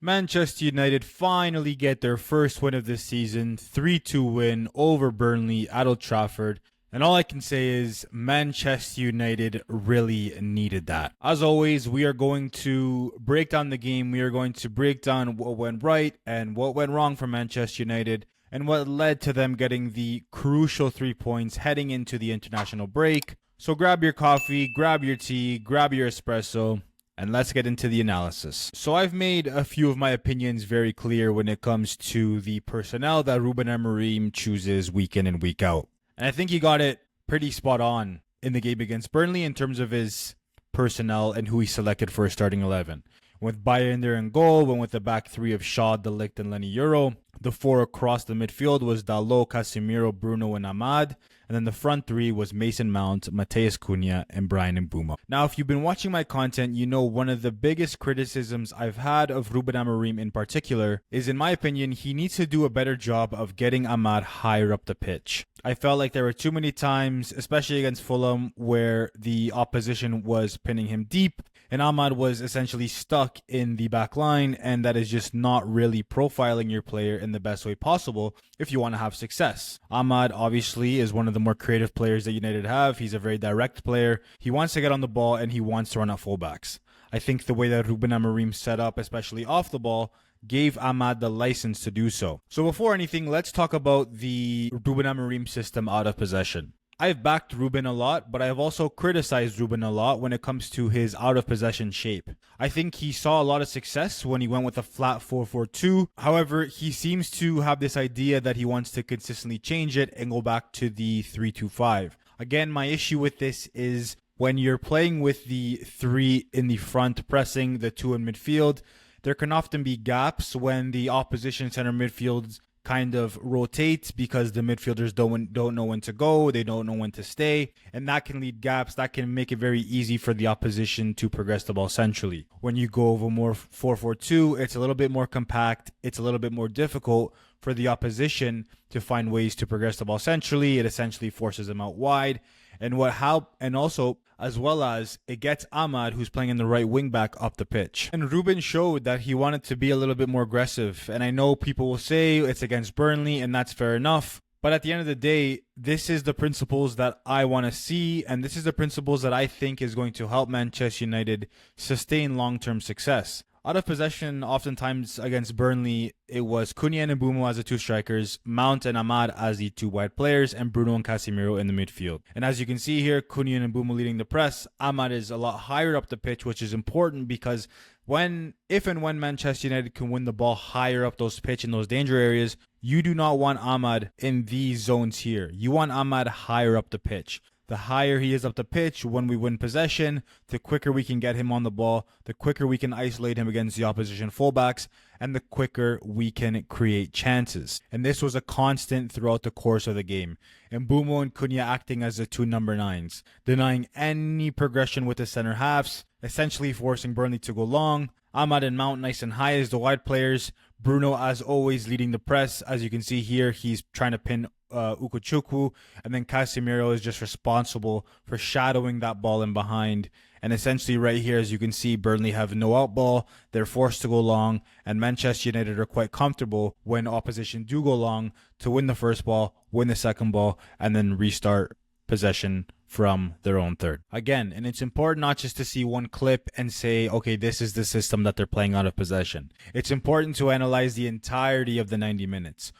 Manchester United finally get their first win of this season, 3-2 win over Burnley at Old Trafford. And all I can say is Manchester United really needed that. As always, we are going to break down the game. We are going to break down what went right and what went wrong for Manchester United and what led to them getting the crucial 3 points heading into the international break. So grab your coffee, grab your tea, grab your espresso, and let's get into the analysis. So I've made a few of my opinions very clear when it comes to the personnel that Ruben Amorim chooses week in and week out. And I think he got it pretty spot on in the game against Burnley in terms of his personnel and who he selected for his starting 11. With Bayern there in goal, went with the back three of Shaw, De Ligt, and Lenny Euro. The four across the midfield was Diallo, Casemiro, Bruno, and Ahmad. And then the front three was Mason Mount, Matheus Cunha, and Mbeumo. Now, if you've been watching my content, you know one of the biggest criticisms I've had of Ruben Amorim in particular is, in my opinion, he needs to do a better job of getting Ahmad higher up the pitch. I felt like there were too many times, especially against Fulham, where the opposition was pinning him deep and Ahmad was essentially stuck in the back line, and that is just not really profiling your player in the best way possible if you want to have success. Ahmad obviously is one of the more creative players that United have. He's a very direct player. He wants to get on the ball and he wants to run at fullbacks. I think the way that Ruben Amorim set up, especially off the ball, gave Ahmad the license to do so. So before anything, let's talk about the Ruben Amorim system out of possession. I've backed Ruben a lot, but I've also criticized Ruben a lot when it comes to his out-of-possession shape. I think he saw a lot of success when he went with a flat 4-4-2. However, he seems to have this idea that he wants to consistently change it and go back to the 3-2-5. Again, my issue with this is when you're playing with the three in the front pressing, the two in midfield, there can often be gaps when the opposition center midfield kind of rotates because the midfielders don't know when to go, they don't know when to stay, and that can lead gaps. That can make it very easy for the opposition to progress the ball centrally. When you go over more 4-4-2, it's a little bit more compact, it's a little bit more difficult for the opposition to find ways to progress the ball centrally. It essentially forces them out wide, and also as well as it gets Ahmad, who's playing in the right wing back, up the pitch. And Ruben showed that he wanted to be a little bit more aggressive. And I know people will say it's against Burnley, and that's fair enough. But at the end of the day, this is the principles that I want to see, and this is the principles that I think is going to help Manchester United sustain long-term success. Out of possession, oftentimes against Burnley, it was Cunha and Mbeumo as the two strikers, Mount and Ahmad as the two wide players, and Bruno and Casemiro in the midfield. And as you can see here, Cunha and Mbeumo leading the press. Ahmad is a lot higher up the pitch, which is important because if and when Manchester United can win the ball higher up those pitch in those danger areas, you do not want Ahmad in these zones here. You want Ahmad higher up the pitch. The higher he is up the pitch when we win possession, the quicker we can get him on the ball, the quicker we can isolate him against the opposition fullbacks, and the quicker we can create chances. And this was a constant throughout the course of the game. Mbeumo and Cunha acting as the two number 9s, denying any progression with the center halves, essentially forcing Burnley to go long. Ahmad and Mount nice and high as the wide players. Bruno, as always, leading the press. As you can see here, he's trying to pin Ukuchukwu, and then Casemiro is just responsible for shadowing that ball in behind. And essentially right here, as you can see, Burnley have no out ball. They're forced to go long, and Manchester United are quite comfortable when opposition do go long to win the first ball, win the second ball, and then restart possession from their own third. Again, and it's important not just to see one clip and say, okay, this is the system that they're playing out of possession. It's important to analyze the entirety of the 90 minutes.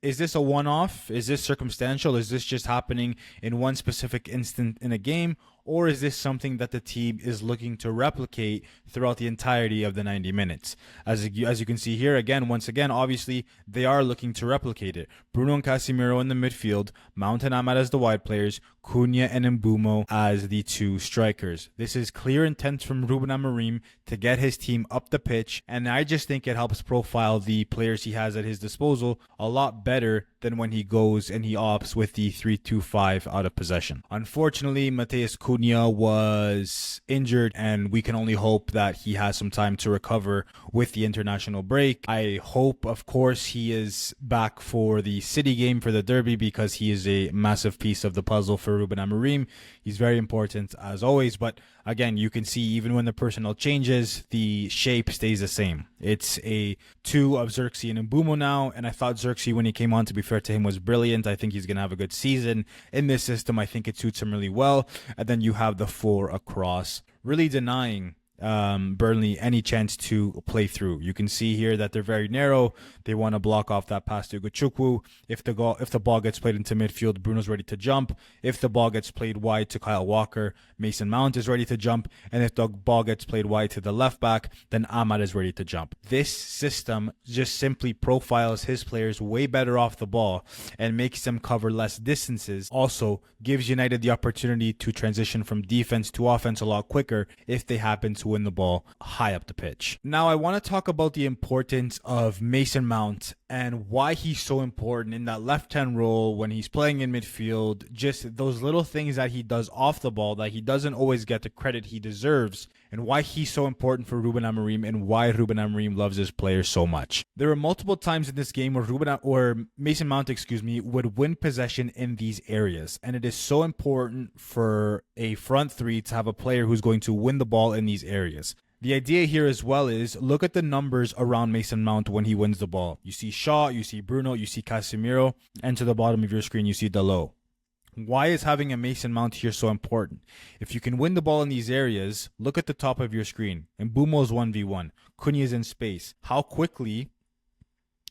Is this a one-off? Is this circumstantial? Is this just happening in one specific instant in a game? Or is this something that the team is looking to replicate throughout the entirety of the 90 minutes? As you can see here, once again, obviously, they are looking to replicate it. Bruno and Casemiro in the midfield, Mount and Ahmad as the wide players, Cunha and Mbeumo as the two strikers. This is clear intent from Ruben Amorim to get his team up the pitch, and I just think it helps profile the players he has at his disposal a lot better than when he goes and he opts with the 3-2-5 out of possession. Unfortunately, Matheus Cunha was injured, and we can only hope that he has some time to recover with the international break. I hope, of course, he is back for the City game, for the derby, because he is a massive piece of the puzzle for for Ruben Amorim. He's very important as always, but again, you can see even when the personnel changes, the shape stays the same. It's a two of Xerxes and Mbeumo now, and I thought Xerxes, when he came on, to be fair to him, was brilliant. I think he's going to have a good season in this system. I think it suits him really well. And then you have the four across, really denying Burnley any chance to play through. You can see here that they're very narrow. They want to block off that pass to Guchukwu. If the ball gets played into midfield, Bruno's ready to jump. If the ball gets played wide to Kyle Walker, Mason Mount is ready to jump. And if the ball gets played wide to the left back, then Ahmad is ready to jump. This system just simply profiles his players way better off the ball and makes them cover less distances. Also gives United the opportunity to transition from defense to offense a lot quicker if they happen to win the ball high up the pitch. Now I want to talk about the importance of Mason Mount and why he's so important in that left-hand role when he's playing in midfield. Just those little things that he does off the ball that he doesn't always get the credit he deserves, and why he's so important for Ruben Amorim and why Ruben Amorim loves his players so much. There were multiple times in this game where Mason Mount, would win possession in these areas, and it is so important for a front three to have a player who's going to win the ball in these areas. The idea here as well is look at the numbers around Mason Mount when he wins the ball. You see Shaw, you see Bruno, you see Casemiro, and to the bottom of your screen you see Diallo. Why is having a Mason Mount here so important? If you can win the ball in these areas, look at the top of your screen. Mbeumo's 1v1. Cunha's in space. How quickly,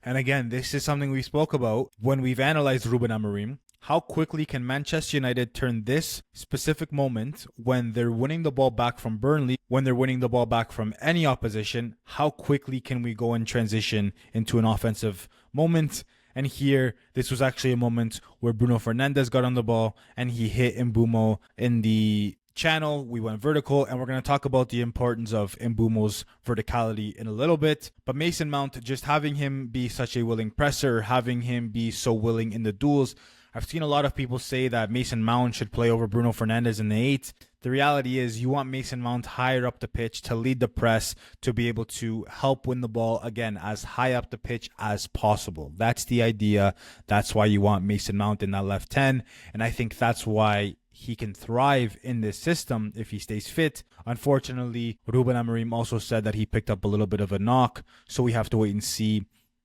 and again, this is something we spoke about when we've analyzed Ruben Amorim, how quickly can Manchester United turn this specific moment when they're winning the ball back from Burnley, when they're winning the ball back from any opposition, how quickly can we go and transition into an offensive moment? And here, this was actually a moment where Bruno Fernandes got on the ball and he hit Mbeumo in the channel. We went vertical, and we're going to talk about the importance of Mbeumo's verticality in a little bit. But Mason Mount, just having him be such a willing presser, having him be so willing in the duels, I've seen a lot of people say that Mason Mount should play over Bruno Fernandes in the 8. The reality is you want Mason Mount higher up the pitch to lead the press, to be able to help win the ball, again, as high up the pitch as possible. That's the idea. That's why you want Mason Mount in that left 10. And I think that's why he can thrive in this system if he stays fit. Unfortunately, Ruben Amorim also said that he picked up a little bit of a knock, so we have to wait and see.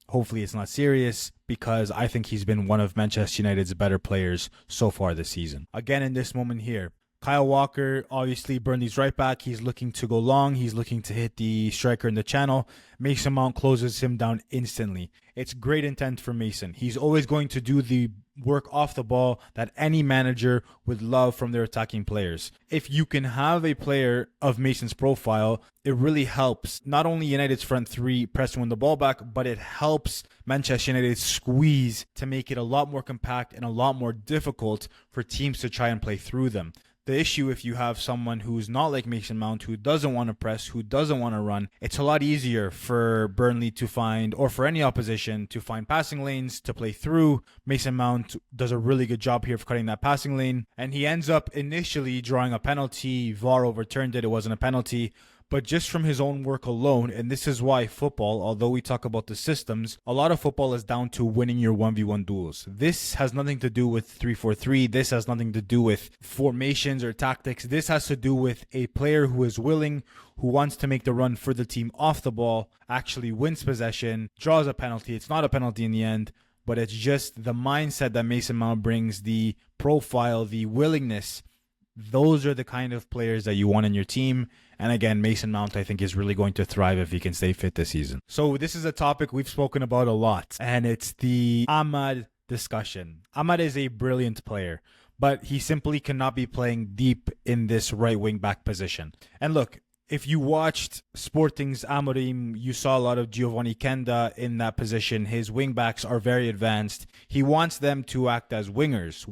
Hopefully it's not serious, because I think he's been one of Manchester United's better players so far this season. Again, in this moment here, Kyle Walker, obviously Burnley's right back. He's looking to go long. He's looking to hit the striker in the channel. Mason Mount closes him down instantly. It's great intent for Mason. He's always going to do the work off the ball that any manager would love from their attacking players. If you can have a player of Mason's profile, it really helps not only United's front three press win the ball back, but it helps Manchester United squeeze to make it a lot more compact and a lot more difficult for teams to try and play through them. The issue, if you have someone who's not like Mason Mount, who doesn't want to press, who doesn't want to run, it's a lot easier for Burnley to find, or for any opposition to find passing lanes to play through. Mason Mount does a really good job here of cutting that passing lane, and he ends up initially drawing a penalty. VAR overturned it. It wasn't a penalty. But just from his own work alone, and this is why football, although we talk about the systems, a lot of football is down to winning your 1v1 duels. This has nothing to do with 3-4-3. This has nothing to do with formations or tactics. This has to do with a player who is willing, who wants to make the run for the team off the ball, actually wins possession, draws a penalty. It's not a penalty in the end, but it's just the mindset that Mason Mount brings, the profile, the willingness. Those are the kind of players that you want in your team. And again, Mason Mount, I think, is really going to thrive if he can stay fit this season. So this is a topic we've spoken about a lot, and it's the Ahmad discussion. Ahmad is a brilliant player, but he simply cannot be playing deep in this right wing back position. And look, if you watched Sporting's Amorim, you saw a lot of Giovanni Kenda in that position. His wingbacks are very advanced. He wants them to act as wingers,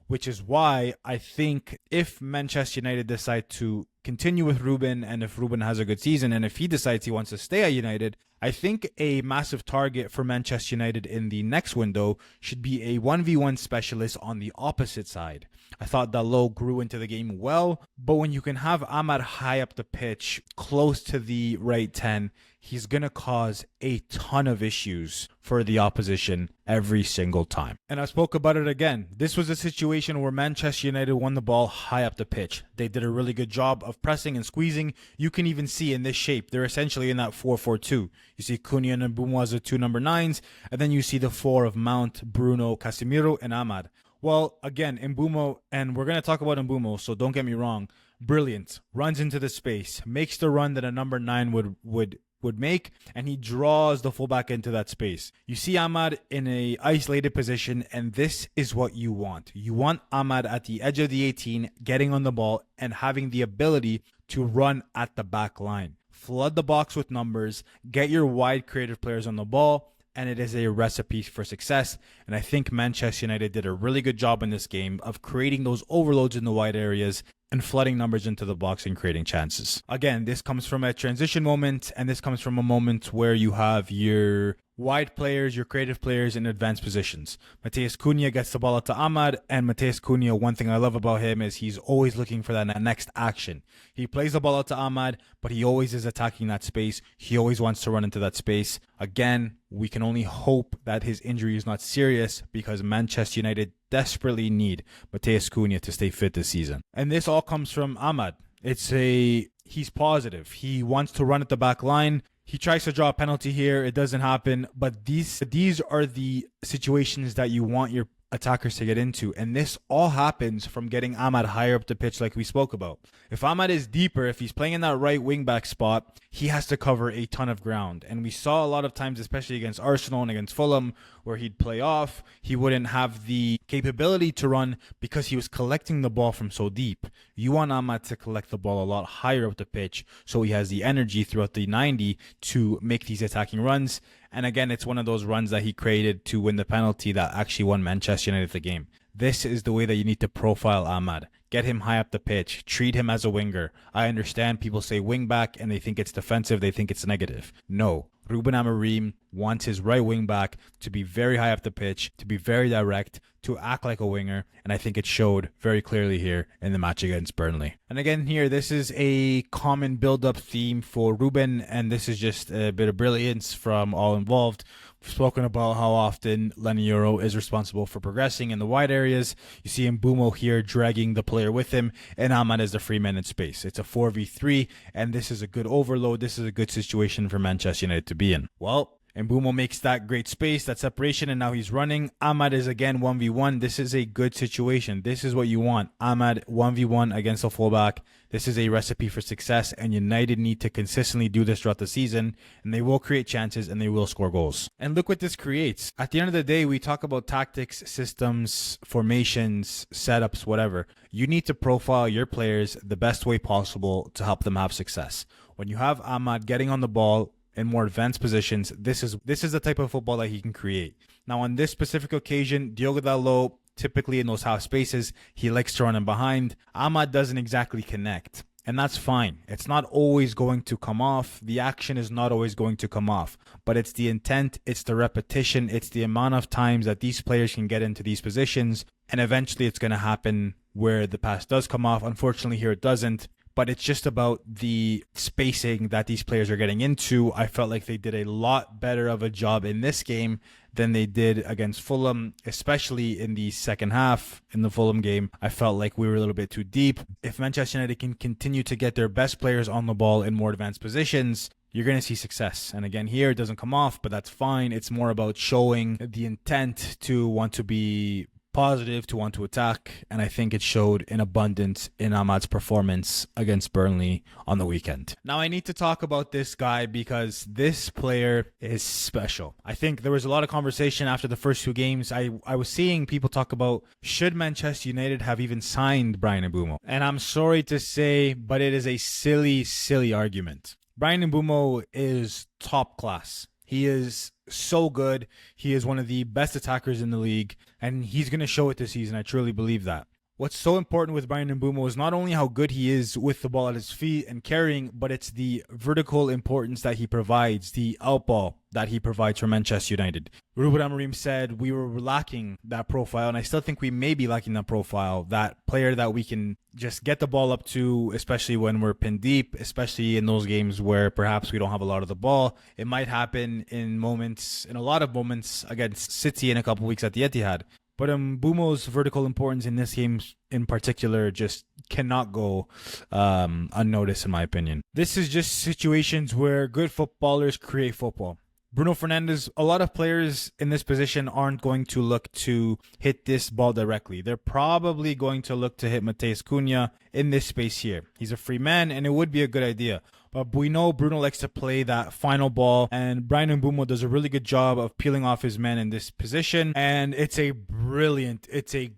which is why I think if Manchester United decide to continue with Ruben, and if Ruben has a good season, and if he decides he wants to stay at United, I think a massive target for Manchester United in the next window should be a 1v1 specialist on the opposite side. I thought Diallo grew into the game well, but when you can have Ahmad high up the pitch, close to the right 10, he's going to cause a ton of issues for the opposition every single time. And I spoke about it again. This was a situation where Manchester United won the ball high up the pitch. They did a really good job of pressing and squeezing. You can even see in this shape, they're essentially in that 4-4-2. You see Cunha and Mbeumo as the two number 9s, and then you see the 4 of Mount, Bruno, Casemiro, and Ahmad. Well, again, Mbeumo, and we're going to talk about Mbeumo, so don't get me wrong. Brilliant. Runs into the space, makes the run that a number 9 would make, and he draws the fullback into that space. You see Ahmad in a isolated position, and this is what you want. You want Ahmad at the edge of the 18, getting on the ball and having the ability to run at the back line. Flood the box with numbers, get your wide creative players on the ball, and it is a recipe for success. And I think Manchester United did a really good job in this game of creating those overloads in the wide areas and flooding numbers into the box and creating chances. Again, this comes from a transition moment, and this comes from a moment where you have your wide players, your creative players in advanced positions. Matheus Cunha gets the ball out to Ahmad, and Matheus Cunha, one thing I love about him is he's always looking for that next action. He plays the ball out to Ahmad, but he always is attacking that space. He always wants to run into that space. Again, we can only hope that his injury is not serious because Manchester United desperately need Matheus Cunha to stay fit this season. And this all comes from Ahmad. He's positive. He wants to run at the back line. He tries to draw a penalty here. It doesn't happen. But these are the situations that you want your attackers to get into. And this all happens from getting Ahmad higher up the pitch like we spoke about. If Ahmad is deeper, if he's playing in that right wing back spot, he has to cover a ton of ground. And we saw a lot of times, especially against Arsenal and against Fulham, where he'd play off. He wouldn't have the capability to run because he was collecting the ball from so deep. You want Ahmad to collect the ball a lot higher up the pitch so he has the energy throughout the 90 to make these attacking runs. And again, it's one of those runs that he created to win the penalty that actually won Manchester United the game. This is the way that you need to profile Ahmad. Get him high up the pitch. Treat him as a winger. I understand people say wing back and they think it's defensive. They think it's negative. No. Ruben Amorim wants his right wing back to be very high up the pitch, to be very direct, to act like a winger. And I think it showed very clearly here in the match against Burnley. And again here, this is a common build-up theme for Ruben, and this is just a bit of brilliance from all involved. We've spoken about how often Leniero is responsible for progressing in the wide areas. You see Mbeumo here dragging the player with him, and Ahmad is the free man in space. It's a 4v3, and this is a good overload. This is a good situation for Manchester United to be in. Well, Mbeumo makes that great space, that separation, and now he's running. Ahmad is again 1v1. This is a good situation. This is what you want. Ahmad 1v1 against a fullback. This is a recipe for success, and United need to consistently do this throughout the season, and they will create chances and they will score goals. And look what this creates. At the end of the day, we talk about tactics, systems, formations, setups, whatever. You need to profile your players the best way possible to help them have success. When you have Ahmad getting on the ball in more advanced positions, this is the type of football that he can create. Now, on this specific occasion, Diogo Dalot, typically in those half spaces, he likes to run in behind. Ahmad doesn't exactly connect, and that's fine. It's not always going to come off. The action is not always going to come off, but it's the intent, it's the repetition, it's the amount of times that these players can get into these positions, and eventually it's going to happen where the pass does come off. Unfortunately, here it doesn't. But it's just about the spacing that these players are getting into. I felt like they did a lot better of a job in this game than they did against Fulham, especially in the second half in the Fulham game. I felt like we were a little bit too deep. If Manchester United can continue to get their best players on the ball in more advanced positions, you're going to see success. And again, here it doesn't come off, but that's fine. It's more about showing the intent to want to be positive, to want to attack, and I think it showed in abundance in Ahmad's performance against Burnley on the weekend. Now I need to talk about this guy because this player is special. I think there was a lot of conversation after the first two games. I was seeing people talk about, should Manchester United have even signed Bryan Mbeumo? And I'm sorry to say, but it is a silly argument. Bryan Mbeumo is top class. He is so good. He is one of the best attackers in the league, and he's going to show it this season. I truly believe that. What's so important with Bryan Mbeumo is not only how good he is with the ball at his feet and carrying, but it's the vertical importance that he provides, the outball that he provides for Manchester United. Ruben Amorim said we were lacking that profile, and I still think we may be lacking that profile, that player that we can just get the ball up to, especially when we're pinned deep, especially in those games where perhaps we don't have a lot of the ball. It might happen in a lot of moments against City in a couple weeks at the Etihad. But Mbeumo's vertical importance in this game in particular just cannot go unnoticed, in my opinion. This is just situations where good footballers create football. Bruno Fernandes, a lot of players in this position aren't going to look to hit this ball directly. They're probably going to look to hit Matheus Cunha in this space here. He's a free man, and it would be a good idea. But we know Bruno likes to play that final ball, and Bryan Mbeumo does a really good job of peeling off his men in this position. And it's a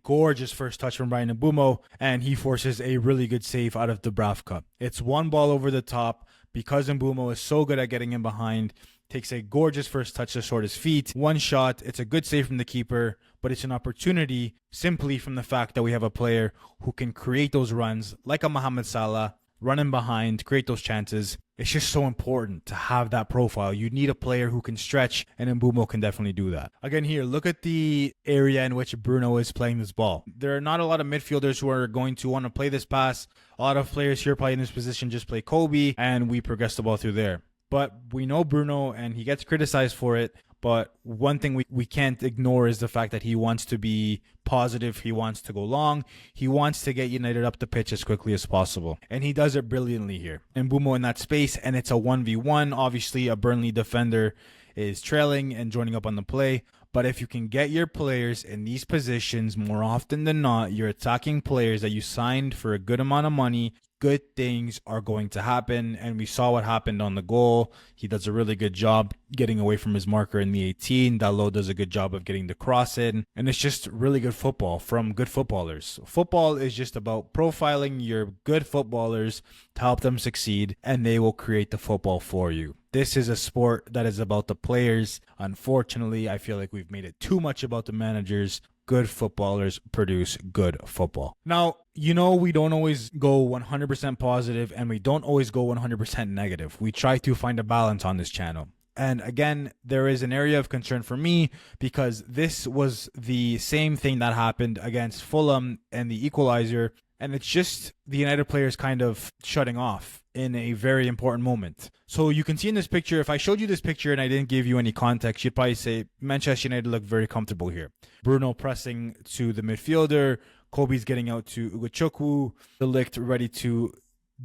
gorgeous first touch from Bryan Mbeumo, and he forces a really good save out of Dubravka. It's one ball over the top because Mbeumo is so good at getting in behind. Takes a gorgeous first touch to sort his feet. One shot. It's a good save from the keeper, but it's an opportunity simply from the fact that we have a player who can create those runs like a Mohamed Salah, run in behind, create those chances. It's just so important to have that profile. You need a player who can stretch, and Mbeumo can definitely do that. Again here, look at the area in which Bruno is playing this ball. There are not a lot of midfielders who are going to want to play this pass. A lot of players here probably in this position just play Kobe, and we progress the ball through there. But we know Bruno, and he gets criticized for it. But one thing we can't ignore is the fact that he wants to be positive. He wants to go long. He wants to get United up the pitch as quickly as possible. And he does it brilliantly here. Mbeumo in that space, and it's a 1v1. Obviously, a Burnley defender is trailing and joining up on the play. But if you can get your players in these positions, more often than not, you're attacking players that you signed for a good amount of money, good things are going to happen. And we saw what happened on the goal. He does a really good job getting away from his marker in the 18. Diallo does a good job of getting the cross in. And it's just really good football from good footballers. Football is just about profiling your good footballers to help them succeed, and they will create the football for you. This is a sport that is about the players. Unfortunately, I feel like we've made it too much about the managers. Good footballers produce good football. Now, we don't always go 100% positive, and we don't always go 100% negative. We try to find a balance on this channel. And again, there is an area of concern for me because this was the same thing that happened against Fulham and the equalizer. And it's just the United players kind of shutting off in a very important moment. So you can see in this picture, if I showed you this picture and I didn't give you any context, you'd probably say Manchester United look very comfortable here. Bruno pressing to the midfielder, Kobe's getting out to Ugochukwu, De Ligt ready to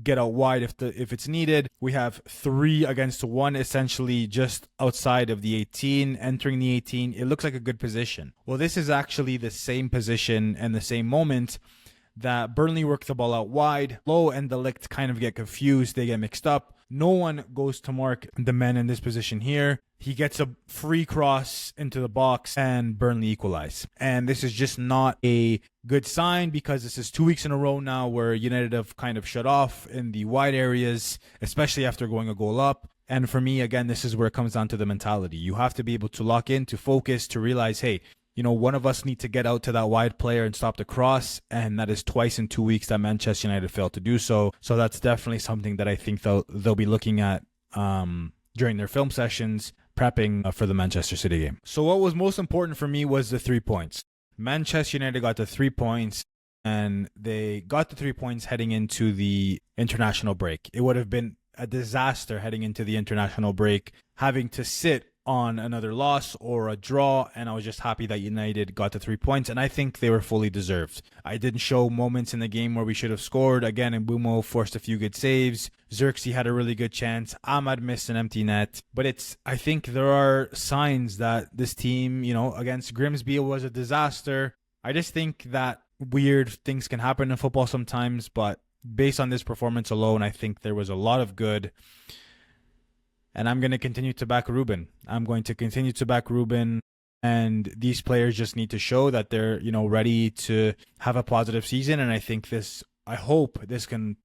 get out wide if it's needed. We have 3 against 1 essentially just outside of the 18, entering the 18. It looks like a good position. Well, this is actually the same position and the same moment that Burnley work the ball out wide. Low and De Ligt kind of get confused. They get mixed up. No one goes to mark the men in this position here. He gets a free cross into the box and Burnley equalize. And this is just not a good sign because this is 2 weeks in a row now where United have kind of shut off in the wide areas, especially after going a goal up. And for me, again, this is where it comes down to the mentality. You have to be able to lock in, to focus, to realize, hey, one of us need to get out to that wide player and stop the cross, and that is twice in 2 weeks that Manchester United failed to do so. So that's definitely something that I think they'll be looking at during their film sessions, prepping for the Manchester City game. So what was most important for me was the 3 points. Manchester United got the 3 points, and they got the 3 points heading into the international break. It would have been a disaster heading into the international break, having to sit on another loss or a draw, and I was just happy that United got the 3 points, and I think they were fully deserved. I didn't show moments in the game where we should have scored. Again, Mbeumo forced a few good saves. Xerxes had a really good chance. Ahmad missed an empty net. But I think there are signs that this team, against Grimsby, it was a disaster. I just think that weird things can happen in football sometimes, but based on this performance alone, I think there was a lot of good. And I'm going to continue to back Ruben. And these players just need to show that they're, ready to have a positive season. And I hope this can,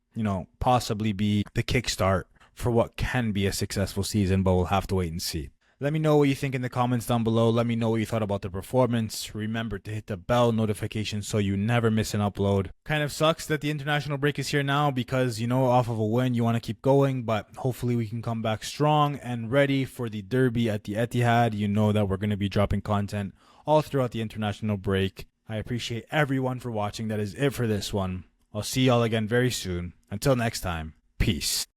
possibly be the kickstart for what can be a successful season, but we'll have to wait and see. Let me know what you think in the comments down below. Let me know what you thought about the performance. Remember to hit the bell notification so you never miss an upload. Kind of sucks that the international break is here now because, off of a win, you want to keep going, but hopefully we can come back strong and ready for the derby at the Etihad. You know that we're going to be dropping content all throughout the international break. I appreciate everyone for watching. That is it for this one. I'll see y'all again very soon. Until next time, peace.